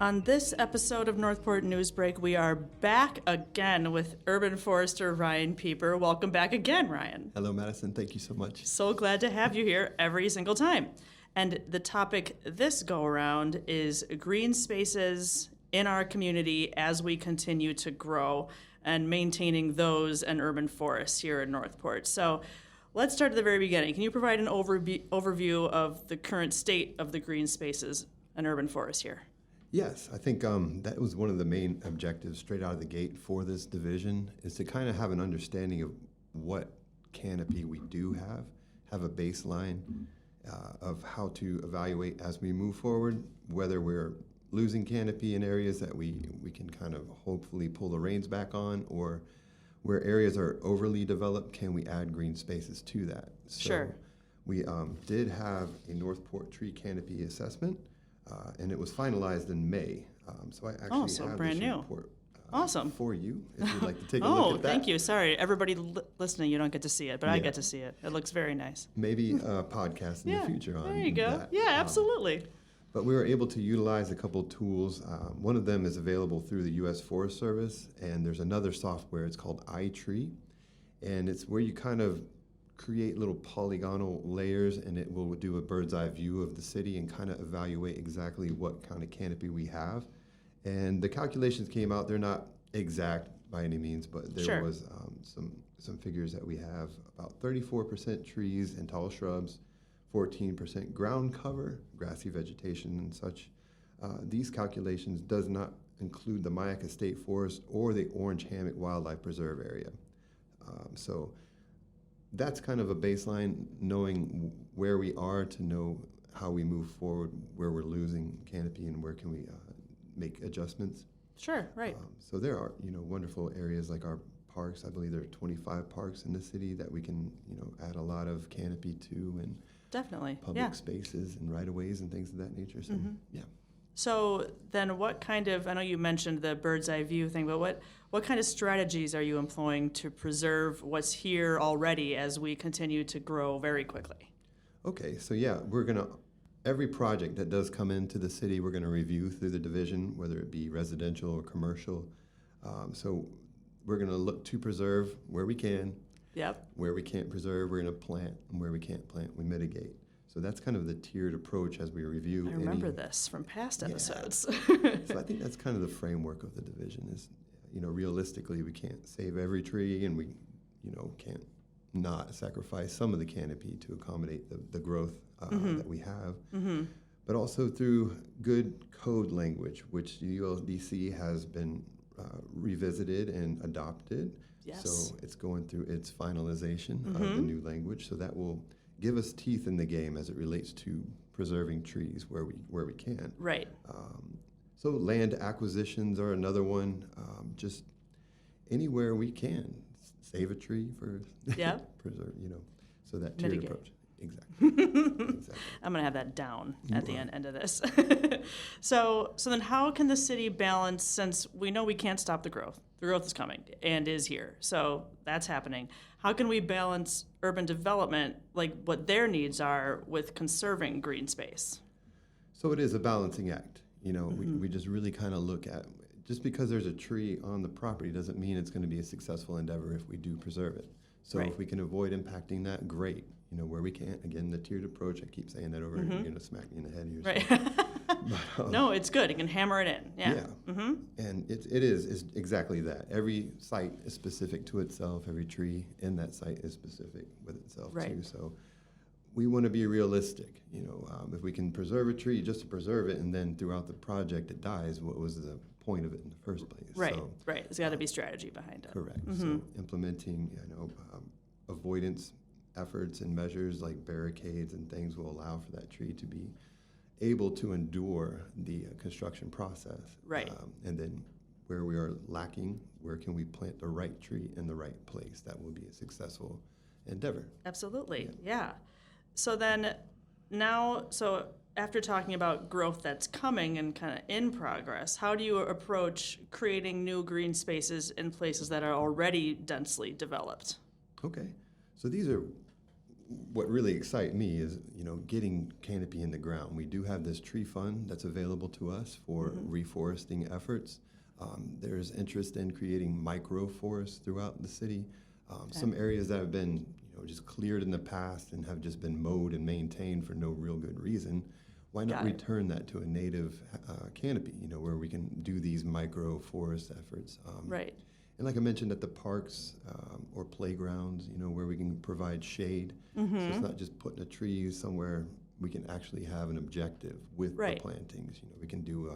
On this episode of Northport Newsbreak, we are back again with urban forester Ryan Pieper. Welcome back again, Ryan. Hello, Madison. Thank you so much. So glad to have you here every single time. And the topic this go-around is green spaces in our community as we continue to grow and maintaining those and urban forests here in Northport. So let's start at the very beginning. Can you provide an overview of the current state of the green spaces and urban forests here? Yes, I think that was one of the main objectives straight out of the gate for this division, is to kind of have an understanding of what canopy we do have a baseline of how to evaluate as we move forward, whether we're losing canopy in areas that we can kind of hopefully pull the reins back on, or where areas are overly developed, can we add green spaces to that? So sure. We did have a Northport tree canopy assessment, and it was finalized in May. So I actually have brand this new. report Awesome. for you, if you'd like to take a look at that. Thank you. Sorry, everybody listening, you don't get to see it, but I Yeah. get to see it. It looks very nice. Maybe a podcast in the future on there you go. that. Yeah, absolutely. But we were able to utilize a couple tools. One of them is available through the U.S. Forest Service, and there's another software. It's called iTree, and it's where you kind of create little polygonal layers, and it will do a bird's eye view of the city and kind of evaluate exactly what kind of canopy we have. And the calculations came out. They're not exact by any means, but there was some figures that we have about 34% trees and tall shrubs, 14% ground cover, grassy vegetation and such. These calculations does not include the Myakka State Forest or the Orange Hammock Wildlife Preserve area. So that's kind of a baseline, knowing where we are to know how we move forward, where we're losing canopy and where can we make adjustments. Sure, right. So there are, wonderful areas like our parks. I believe there are 25 parks in the city that we can, add a lot of canopy to, and definitely public spaces and right-of-ways and things of that nature. So, yeah. So then what kind of, I know you mentioned the bird's eye view thing, but what kind of strategies are you employing to preserve what's here already as we continue to grow very quickly? Okay, so yeah, every project that does come into the city, we're going to review through the division, whether it be residential or commercial. So we're going to look to preserve where we can. Yep. Where we can't preserve, we're going to plant, and where we can't plant, we mitigate. So that's kind of the tiered approach as we review. I remember this from past episodes. So I think that's kind of the framework of the division is, realistically, we can't save every tree, and we, can't not sacrifice some of the canopy to accommodate the growth that we have. But also through good code language, which the ULDC has been revisited and adopted. Yes. So it's going through its finalization of the new language. So that will give us teeth in the game as it relates to preserving trees where we can. Right. So land acquisitions are another one. Just anywhere we can, save a tree for preserve. So that tiered Mitigate. approach. Exactly. I'm going to have that down at the end of this. So then how can the city balance, since we know we can't stop the growth? The growth is coming and is here. So that's happening. How can we balance urban development, like what their needs are, with conserving green space? So it is a balancing act. We just really kind of look at, just because there's a tree on the property doesn't mean it's going to be a successful endeavor if we do preserve it. So if we can avoid impacting that, great. Where we can't, again, the tiered approach, I keep saying that over, you're going to smack me in the head here. Right. But, no, it's good. You can hammer it in. Yeah. And it is exactly that. Every site is specific to itself. Every tree in that site is specific with itself, too. So we want to be realistic. If we can preserve a tree just to preserve it, and then throughout the project it dies, what was the point of it in the first place? Right, so, right. There's got to be strategy behind it. Correct. So implementing, avoidance efforts and measures like barricades and things will allow for that tree to be able to endure the construction process. Right. And then where we are lacking, where can we plant the right tree in the right place? That will be a successful endeavor. Absolutely, yeah. So then so after talking about growth that's coming and kind of in progress, how do you approach creating new green spaces in places that are already densely developed? Okay. So these are what really excites me is, getting canopy in the ground. We do have this tree fund that's available to us for reforesting efforts. There's interest in creating micro-forests throughout the city. Some areas that have been, just cleared in the past and have just been mowed and maintained for no real good reason. Why not return that to a native canopy, where we can do these micro-forest efforts? Right. And like I mentioned, at the parks or playgrounds, where we can provide shade. So it's not just putting a tree somewhere. We can actually have an objective with the plantings. We can do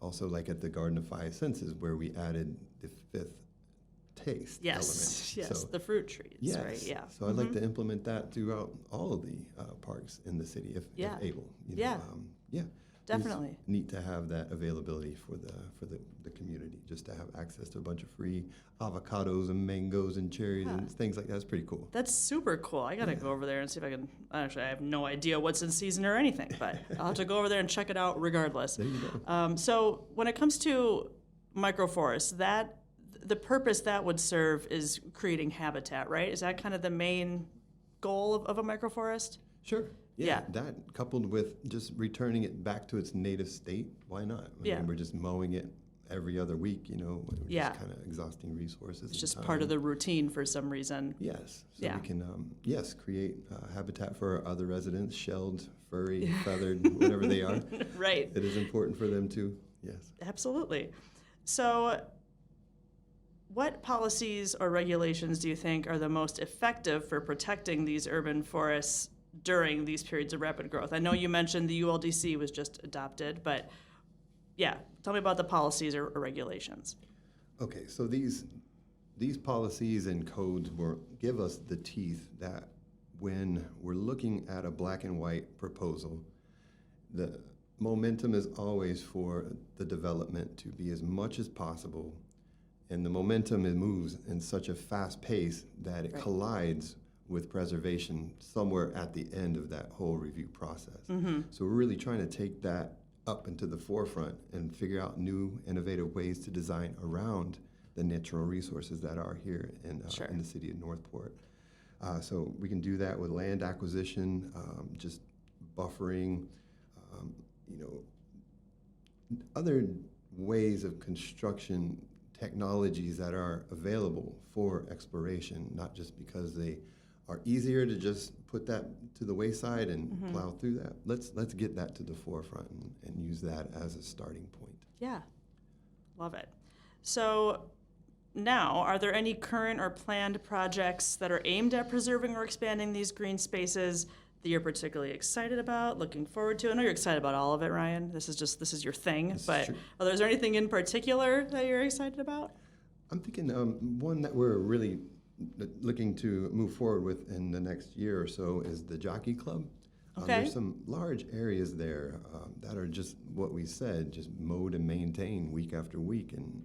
also like at the Garden of Five Senses, where we added the fifth taste element. Yes, the fruit trees, right? Yeah. So I'd like to implement that throughout all of the parks in the city, if able. Definitely. It's neat to have that availability for the community, just to have access to a bunch of free avocados and mangoes and cherries and things like that. It's pretty cool. That's super cool. I got to go over there and see if I can. Actually, I have no idea what's in season or anything, but I'll have to go over there and check it out regardless. There you go. So when it comes to microforests, the purpose that would serve is creating habitat, right? Is that kind of the main goal of a microforest? Sure. Yeah, that coupled with just returning it back to its native state, why not? I mean, we're just mowing it every other week, we're just kind of exhausting resources. It's just part of the routine for some reason. Yes. So we can, create habitat for our other residents, shelled, furry, feathered, whatever they are. Right. It is important for them too, yes. Absolutely. So what policies or regulations do you think are the most effective for protecting these urban forests during these periods of rapid growth? I know you mentioned the ULDC was just adopted, but tell me about the policies or regulations. Okay, so these policies and codes will give us the teeth that when we're looking at a black and white proposal, the momentum is always for the development to be as much as possible, and the momentum moves in such a fast pace that it collides with preservation somewhere at the end of that whole review process. So we're really trying to take that up into the forefront and figure out new, innovative ways to design around the natural resources that are here in the city of Northport. So we can do that with land acquisition, just buffering, other ways of construction technologies that are available for exploration, not just because they are easier to just put that to the wayside and plow through that. Let's get that to the forefront and use that as a starting point. Yeah, love it. So now, are there any current or planned projects that are aimed at preserving or expanding these green spaces that you're particularly excited about, looking forward to? I know you're excited about all of it, Ryan. This is your thing. Is there anything in particular that you're excited about? I'm thinking one that we're really looking to move forward with in the next year or so is the Jockey Club. There's some large areas there that are just what we said, just mowed and maintained week after week. And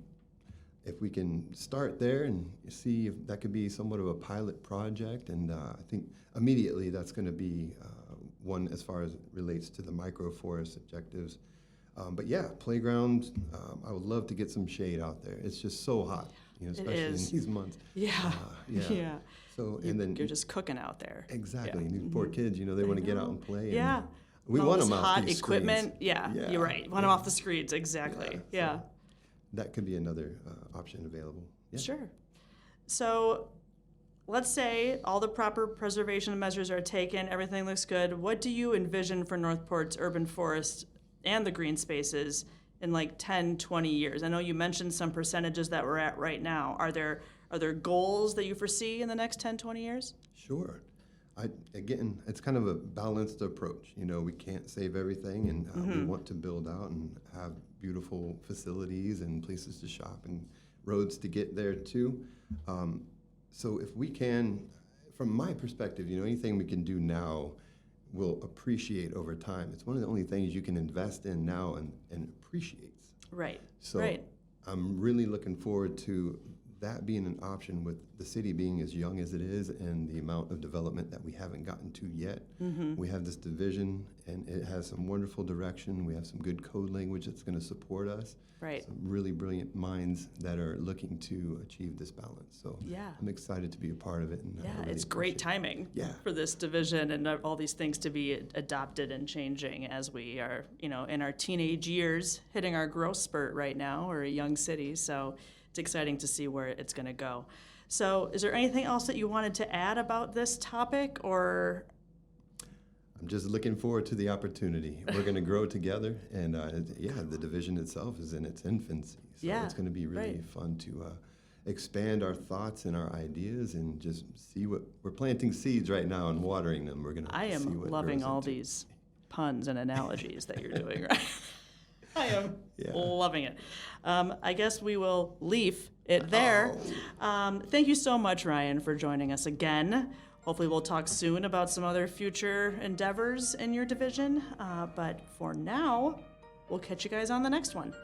if we can start there and see if that could be somewhat of a pilot project, and I think immediately that's going to be one as far as it relates to the microforest objectives. But playgrounds, I would love to get some shade out there. It's just so hot. Especially in these months. So you're just cooking out there. Exactly. And these poor kids, they want to get out and play. And we want them off hot these equipment. Screens. You're right. Want them off the screens. Exactly. So that could be another option available. Sure. So let's say all the proper preservation measures are taken, everything looks good. What do you envision for Northport's urban forest and the green spaces in like 10, 20 years? I know you mentioned some percentages that we're at right now. Are there goals that you foresee in the next 10, 20 years? Sure. Again, it's kind of a balanced approach. We can't save everything, and we want to build out and have beautiful facilities and places to shop and roads to get there too. So if we can, from my perspective, anything we can do now will appreciate over time. It's one of the only things you can invest in now and appreciates. Right. So I'm really looking forward to that being an option with the city being as young as it is and the amount of development that we haven't gotten to yet, we have this division and it has some wonderful direction. We have some good code language that's going to support us. Right. Some really brilliant minds that are looking to achieve this balance. So Yeah. I'm excited to be a part of it. And I Yeah, really it's great appreciate timing Yeah. for this division and all these things to be adopted and changing as we are, in our teenage years, hitting our growth spurt right now. We're a young city, so it's exciting to see where it's going to go. So is there anything else that you wanted to add about this topic, or? I'm just looking forward to the opportunity. We're going to grow together, and the division itself is in its infancy. So Yeah, it's going to be really fun to expand our thoughts and our ideas and just see what we're planting seeds right now and watering them. We're going to I see am what loving grows all into. these puns and analogies that you're doing, right? I am loving it. I guess we will leave it there. Thank you so much, Ryan, for joining us again. Hopefully we'll talk soon about some other future endeavors in your division. But for now, we'll catch you guys on the next one.